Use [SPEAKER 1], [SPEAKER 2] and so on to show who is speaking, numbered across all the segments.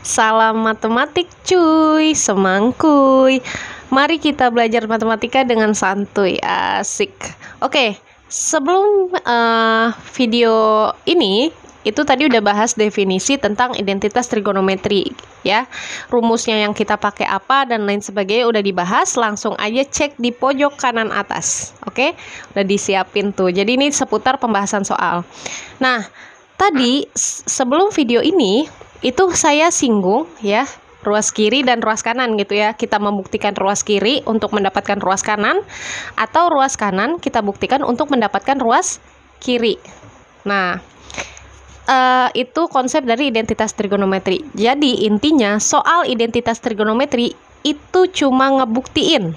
[SPEAKER 1] Salam matematik cuy, semangkuy. Mari kita belajar matematika dengan santuy, asik. Oke, sebelum video ini, itu tadi udah bahas definisi tentang identitas trigonometri ya. Rumusnya yang kita pakai apa dan lain sebagainya udah dibahas. Langsung aja cek di pojok kanan atas. Oke, udah disiapin tuh. Jadi ini seputar pembahasan soal. Nah, tadi sebelum video ini itu saya singgung ya ruas kiri dan ruas kanan gitu ya. Kita membuktikan ruas kiri untuk mendapatkan ruas kanan, atau ruas kanan kita buktikan untuk mendapatkan ruas kiri. Nah, itu konsep dari identitas trigonometri. Jadi intinya soal identitas trigonometri itu cuma ngebuktiin,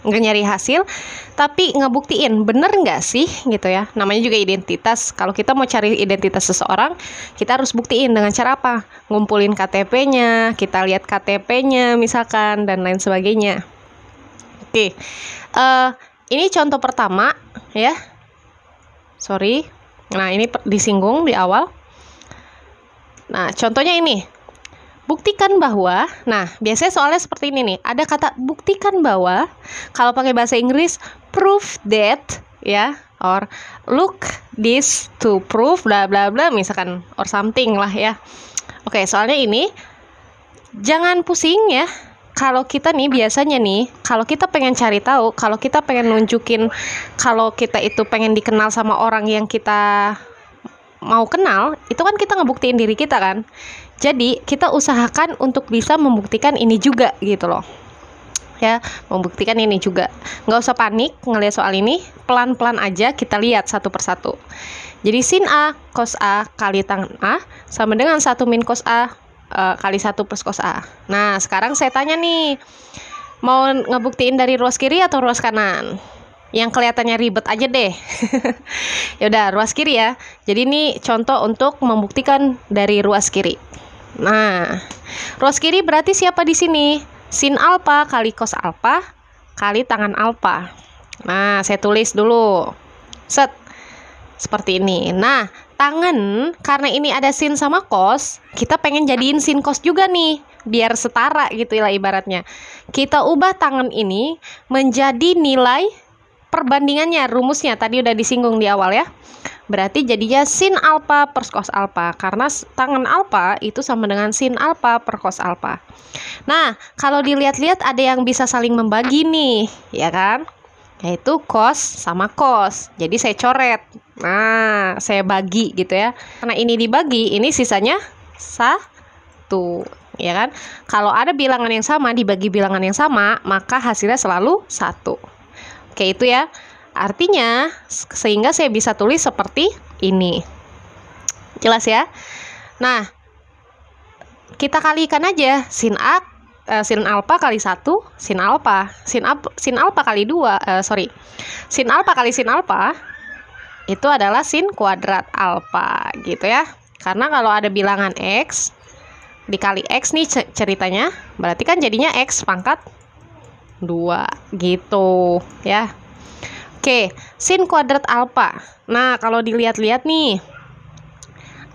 [SPEAKER 1] nggak nyari hasil, tapi ngebuktiin bener nggak sih gitu ya. Namanya juga identitas. Kalau kita mau cari identitas seseorang, kita harus buktiin dengan cara apa? Ngumpulin KTP-nya, kita lihat KTP-nya misalkan, dan lain sebagainya. Oke, ini contoh pertama ya. Sorry, nah ini disinggung di awal. Nah, contohnya ini. Buktikan bahwa, nah biasanya soalnya seperti ini nih, ada kata buktikan bahwa, kalau pakai bahasa Inggris, prove that, ya, or look this to prove, bla bla bla, misalkan, or something lah ya. Oke, soalnya ini, jangan pusing ya, kalau kita nih biasanya nih, kalau kita pengen cari tahu, kalau kita pengen nunjukin, kalau kita itu pengen dikenal sama orang yang kita mau kenal, itu kan kita ngebuktiin diri kita kan. Jadi kita usahakan untuk bisa membuktikan ini juga gitu loh ya, membuktikan ini juga. Nggak usah panik ngelihat soal ini, pelan-pelan aja kita lihat satu persatu. Jadi sin A cos A kali tangan A sama dengan 1 min cos A kali 1 plus cos A. Nah sekarang saya tanya nih, mau ngebuktiin dari ruas kiri atau ruas kanan? Yang kelihatannya ribet aja deh. Yaudah, ruas kiri ya. Jadi ini contoh untuk membuktikan dari ruas kiri. Nah, ruas kiri berarti siapa di sini? Sin alfa kali cos alfa kali tangan alfa. Nah, saya tulis dulu. Set. Seperti ini. Nah, tangan, karena ini ada sin sama cos, kita pengen jadiin sin cos juga nih, biar setara gitu lah ibaratnya. Kita ubah tangan ini menjadi nilai perbandingannya, rumusnya tadi udah disinggung di awal ya. Berarti jadinya sin alfa per cos alfa, karena tangan alfa itu sama dengan sin alfa per cos alfa. Nah, kalau dilihat-lihat ada yang bisa saling membagi nih, ya kan? Yaitu cos sama cos. Jadi saya coret. Nah, saya bagi gitu ya. Karena ini dibagi, ini sisanya 1, ya kan? Kalau ada bilangan yang sama dibagi bilangan yang sama, maka hasilnya selalu 1. Oke, itu ya. Artinya, sehingga saya bisa tulis seperti ini. Jelas ya? Nah, kita kalikan aja. Sin alfa kali 1, sin alfa. Sin alfa kali 2, sin alfa kali sin alfa, itu adalah sin kuadrat alfa, gitu ya. Karena kalau ada bilangan X, dikali X nih ceritanya, berarti kan jadinya X pangkat 2 gitu ya. Oke, sin kuadrat alfa. Nah, kalau dilihat-lihat nih,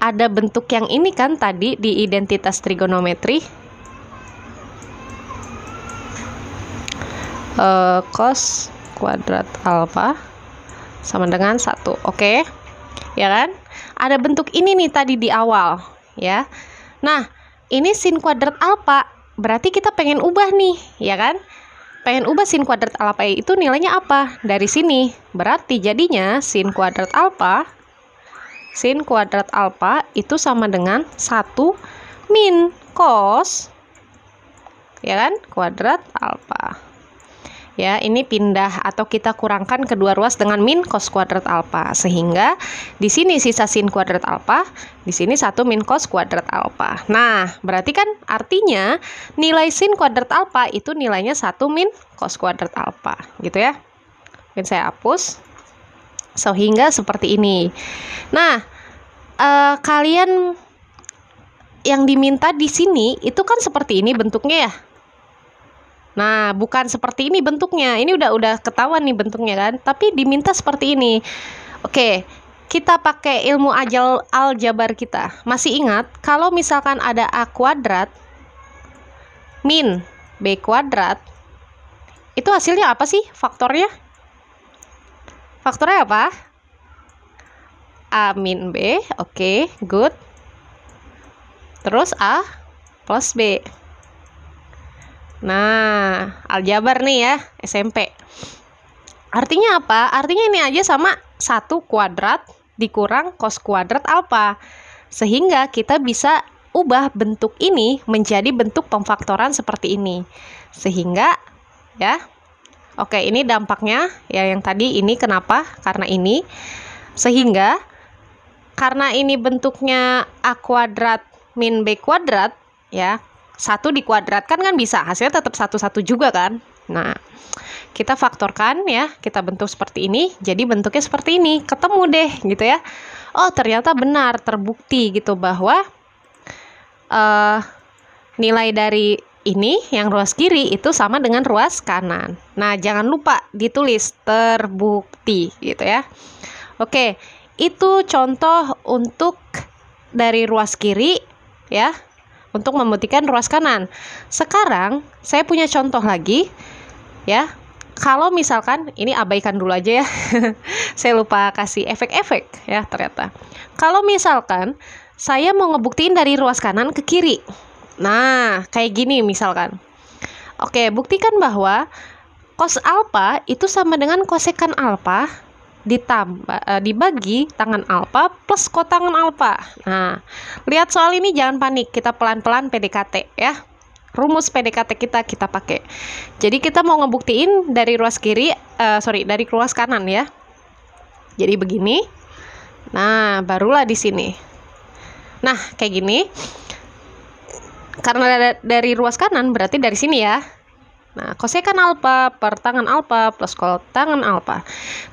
[SPEAKER 1] ada bentuk yang ini kan tadi di identitas trigonometri. Cos kuadrat alfa sama dengan 1. Oke. Ya kan? Ada bentuk ini nih tadi di awal, ya. Nah, ini sin kuadrat alfa, berarti kita pengen ubah nih, ya kan? Pengen ubah sin kuadrat alfa itu nilainya apa? Dari sini. Berarti jadinya sin kuadrat alfa itu sama dengan 1 min cos, ya kan? Kuadrat alfa. Ya, ini pindah atau kita kurangkan kedua ruas dengan min cos kuadrat alfa, sehingga di sini sisa sin kuadrat alfa, di sini 1 min cos kuadrat alfa. Nah, berarti kan artinya nilai sin kuadrat alfa itu nilainya 1 min cos kuadrat alfa, gitu ya. Mungkin saya hapus. Sehingga seperti ini. Nah, kalian yang diminta di sini itu kan seperti ini bentuknya ya. Nah, bukan seperti ini bentuknya. Ini udah ketahuan nih bentuknya kan. Tapi diminta seperti ini. Oke, kita pakai ilmu aljabar kita. Masih ingat, kalau misalkan ada A kuadrat, min B kuadrat, itu hasilnya apa sih faktornya? Faktornya apa? A min B, oke, good. Terus A plus B. Nah, aljabar nih ya, SMP. Artinya apa? Artinya ini aja sama 1 kuadrat dikurang cos kuadrat alfa. Sehingga kita bisa ubah bentuk ini menjadi bentuk pemfaktoran seperti ini. Sehingga, ya, oke, ini dampaknya, ya yang tadi ini kenapa? Karena ini. Sehingga, karena ini bentuknya A kuadrat min B kuadrat, ya, 1 dikuadratkan kan bisa, hasilnya tetap 1 juga kan. Nah, kita faktorkan ya, kita bentuk seperti ini, jadi bentuknya seperti ini, ketemu deh gitu ya. Oh, ternyata benar, terbukti gitu bahwa nilai dari ini yang ruas kiri itu sama dengan ruas kanan. Nah, jangan lupa ditulis terbukti gitu ya. Oke, itu contoh untuk dari ruas kiri ya, untuk membuktikan ruas kanan. Sekarang saya punya contoh lagi ya. Kalau misalkan, ini abaikan dulu aja ya, saya lupa kasih efek-efek ya ternyata. Kalau misalkan saya mau ngebuktiin dari ruas kanan ke kiri, nah kayak gini misalkan. Oke, buktikan bahwa cos alfa itu sama dengan kosekan alfa dibagi tangan alfa plus kotangan alfa. Nah, lihat soal ini jangan panik, kita pelan-pelan PDKT ya. Rumus PDKT kita pakai. Jadi kita mau ngebuktiin dari ruas kiri, dari ruas kanan ya. Jadi begini. Nah, barulah di sini. Nah, kayak gini. Karena dari ruas kanan berarti dari sini ya. Nah, kosekan alfa per tangan alfa plus kotangan alfa.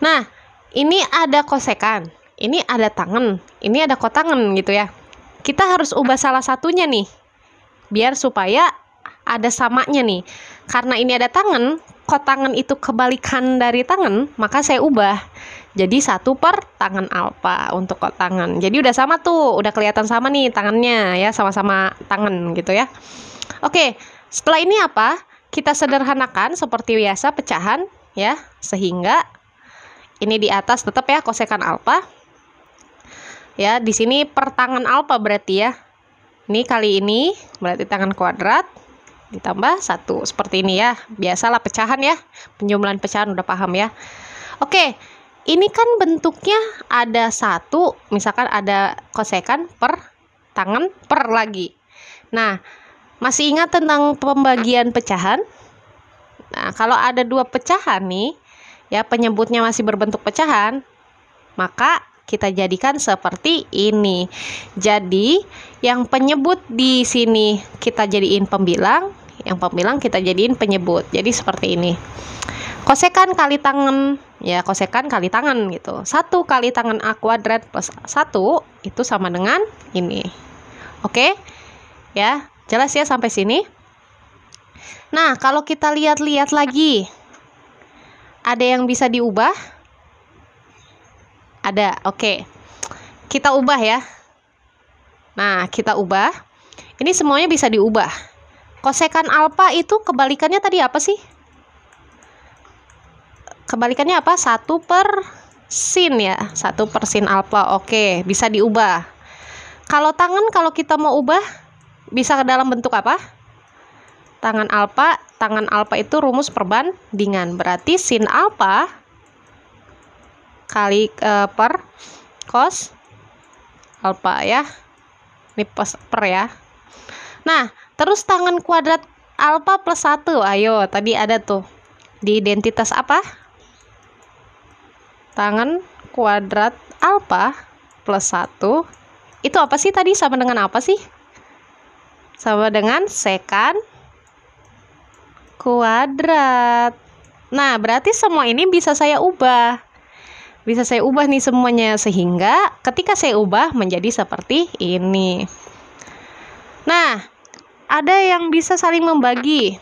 [SPEAKER 1] Nah, ini ada kosekan, ini ada tangan, ini ada kotangan gitu ya. Kita harus ubah salah satunya nih. Biar supaya ada samanya nih. Karena ini ada tangan, kotangan itu kebalikan dari tangan, maka saya ubah. Jadi 1 per tangan alfa untuk kotangan. Jadi udah sama tuh, udah kelihatan sama nih tangannya ya, sama-sama tangan gitu ya. Oke, setelah ini apa? Kita sederhanakan seperti biasa pecahan ya, sehingga ini di atas tetap ya kosekan alfa. Ya, di sini per tangan alfa berarti ya. Ini kali ini berarti tangan kuadrat ditambah 1 seperti ini ya. Biasalah pecahan ya, penjumlahan pecahan udah paham ya. Oke, ini kan bentuknya ada 1, misalkan ada kosekan per tangan per lagi. Nah, masih ingat tentang pembagian pecahan? Nah, kalau ada 2 pecahan nih ya, penyebutnya masih berbentuk pecahan, maka kita jadikan seperti ini. Jadi, yang penyebut di sini kita jadiin pembilang, yang pembilang kita jadiin penyebut. Jadi seperti ini. Kosekan kali tangan, ya kosekan kali tangan gitu. 1 kali tangan A kuadrat plus 1 itu sama dengan ini. Oke? Ya, jelas ya sampai sini? Nah, kalau kita lihat-lihat lagi, ada yang bisa diubah? Ada, oke. Kita ubah ya. Nah, kita ubah. Ini semuanya bisa diubah. Kosekan alfa itu kebalikannya tadi apa sih? Kebalikannya apa? 1 per sin ya. 1 per sin alfa. Oke, bisa diubah. Kalau tangan, kalau kita mau ubah, bisa ke dalam bentuk apa? Tangan alfa itu rumus perbandingan. Berarti sin alfa kali per cos alfa ya. Ini per ya. Nah, terus tangan kuadrat alfa plus 1. Ayo, tadi ada tuh. Di identitas apa? Tangan kuadrat alfa plus 1. Itu apa sih tadi? Sama dengan apa sih? Sama dengan sekan kuadrat. Nah, berarti semua ini bisa saya ubah. Bisa saya ubah nih semuanya, sehingga ketika saya ubah menjadi seperti ini. Nah, ada yang bisa saling membagi.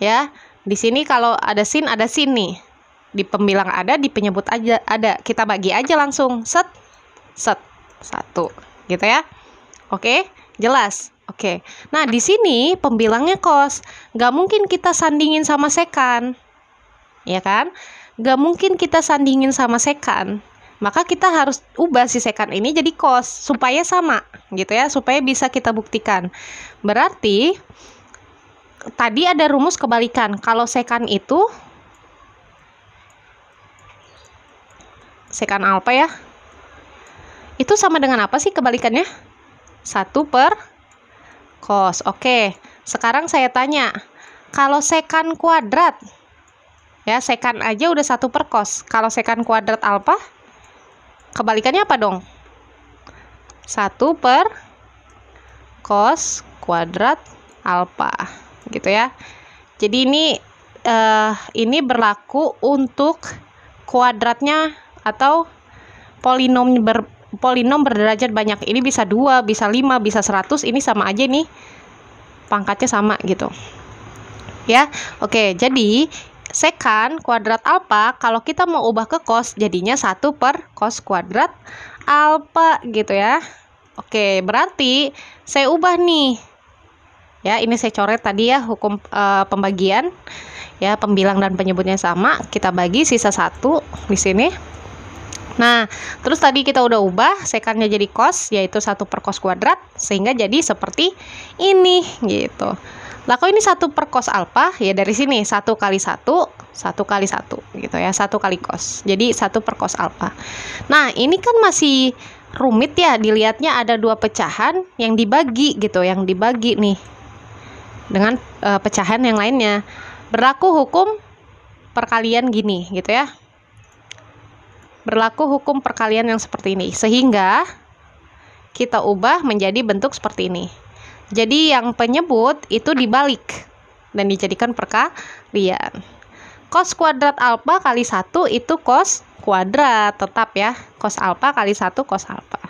[SPEAKER 1] Ya, di sini kalau ada sin nih. Di pembilang ada, di penyebut aja ada. Kita bagi aja langsung. Set 1. Gitu ya. Oke, jelas. Oke, nah di sini pembilangnya kos. Nggak mungkin kita sandingin sama sekan, ya kan? Nggak mungkin kita sandingin sama sekan. Maka kita harus ubah si sekan ini jadi kos supaya sama, gitu ya, supaya bisa kita buktikan. Berarti tadi ada rumus kebalikan. Kalau sekan itu sekan alfa ya, itu sama dengan apa sih kebalikannya? 1 per cos. Oke, sekarang saya tanya, kalau sekan kuadrat, ya sekan aja udah 1 per cos. Kalau sekan kuadrat alfa, kebalikannya apa dong? 1 per cos kuadrat alfa, gitu ya. Jadi ini berlaku untuk kuadratnya atau polinom berderajat banyak. Ini bisa 2, bisa 5, bisa 100. Ini sama aja nih, pangkatnya sama gitu ya. Oke, jadi sekan kuadrat alfa kalau kita mau ubah ke cos jadinya 1 per cos kuadrat alfa gitu ya. Oke, berarti saya ubah nih ya, ini saya coret tadi ya hukum pembagian ya, pembilang dan penyebutnya sama, kita bagi sisa 1 di sini. Nah, terus tadi kita udah ubah sekannya jadi cos, yaitu 1 per cos kuadrat, sehingga jadi seperti ini gitu. Lah kok ini 1 per cos alfa? Ya dari sini 1 kali 1, 1 kali 1 gitu ya, 1 kali cos. Jadi 1 per cos alfa. Nah, ini kan masih rumit ya, dilihatnya ada 2 pecahan yang dibagi gitu, yang dibagi nih dengan pecahan yang lainnya. Berlaku hukum perkalian gini gitu ya. Berlaku hukum perkalian yang seperti ini, sehingga kita ubah menjadi bentuk seperti ini. Jadi yang penyebut itu dibalik dan dijadikan perkalian. Cos kuadrat alfa kali 1 itu cos kuadrat, tetap ya, cos alfa kali 1 cos alfa.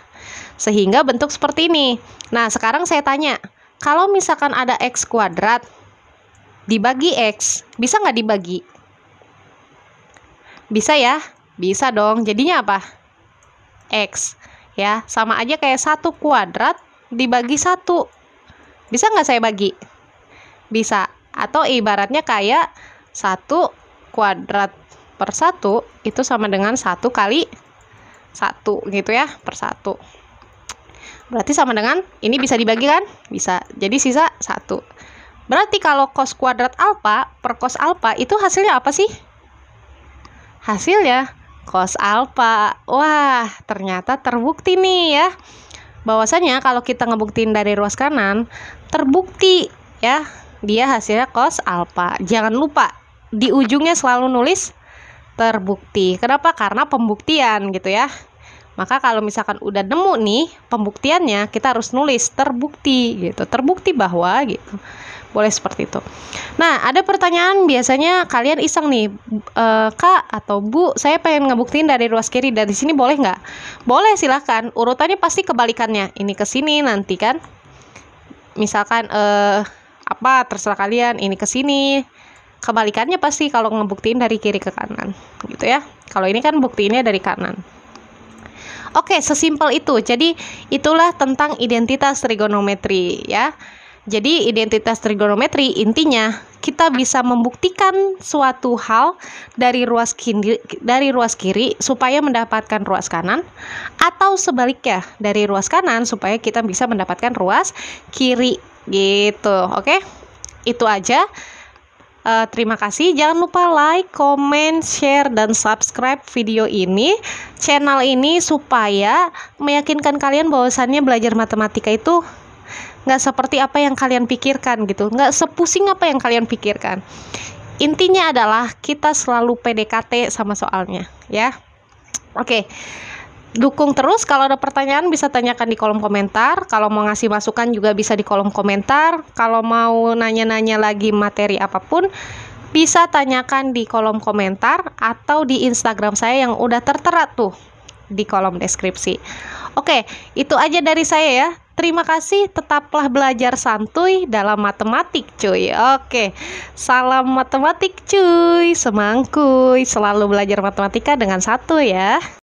[SPEAKER 1] Sehingga bentuk seperti ini. Nah, sekarang saya tanya, kalau misalkan ada x kuadrat dibagi x, bisa nggak dibagi? Bisa ya? Bisa dong, jadinya apa? X, ya, sama aja kayak 1 kuadrat dibagi 1. Bisa nggak saya bagi? Bisa, atau ibaratnya kayak 1 kuadrat per 1 itu sama dengan 1 kali 1 gitu ya, per 1. Berarti sama dengan, ini bisa dibagi kan? Bisa, jadi sisa 1. Berarti kalau cos kuadrat alfa per cos alfa itu hasilnya apa sih? Hasilnya cos alfa. Wah, ternyata terbukti nih ya, bahwasanya kalau kita ngebuktiin dari ruas kanan, terbukti ya, dia hasilnya cos alfa. Jangan lupa di ujungnya selalu nulis terbukti. Kenapa? Karena pembuktian gitu ya. Maka kalau misalkan udah nemu nih pembuktiannya, kita harus nulis terbukti gitu, terbukti bahwa gitu. Boleh seperti itu. Nah, ada pertanyaan biasanya kalian iseng nih, Kak atau Bu, saya pengen ngebuktiin dari ruas kiri, dari sini boleh nggak? Boleh, silahkan. Urutannya pasti kebalikannya. Ini ke sini nanti kan. Misalkan terserah kalian. Ini ke sini. Kebalikannya pasti kalau ngebuktiin dari kiri ke kanan, gitu ya. Kalau ini kan buktiinnya dari kanan. Oke, sesimpel itu. Jadi itulah tentang identitas trigonometri ya. Jadi identitas trigonometri intinya kita bisa membuktikan suatu hal dari ruas kiri supaya mendapatkan ruas kanan, atau sebaliknya dari ruas kanan supaya kita bisa mendapatkan ruas kiri gitu. Oke, itu aja. Terima kasih. Jangan lupa like, comment, share, dan subscribe video ini, channel ini, supaya meyakinkan kalian bahwasannya belajar matematika itu nggak seperti apa yang kalian pikirkan gitu, nggak sepusing apa yang kalian pikirkan. Intinya adalah kita selalu PDKT sama soalnya ya. Oke, dukung terus. Kalau ada pertanyaan bisa tanyakan di kolom komentar. Kalau mau ngasih masukan juga bisa di kolom komentar. Kalau mau nanya-nanya lagi materi apapun bisa tanyakan di kolom komentar atau di Instagram saya yang udah tertera tuh di kolom deskripsi. Oke, itu aja dari saya ya. Terima kasih, tetaplah belajar santuy dalam matematik cuy. Oke, salam matematik cuy, semangkuy. Selalu belajar matematika dengan satu ya.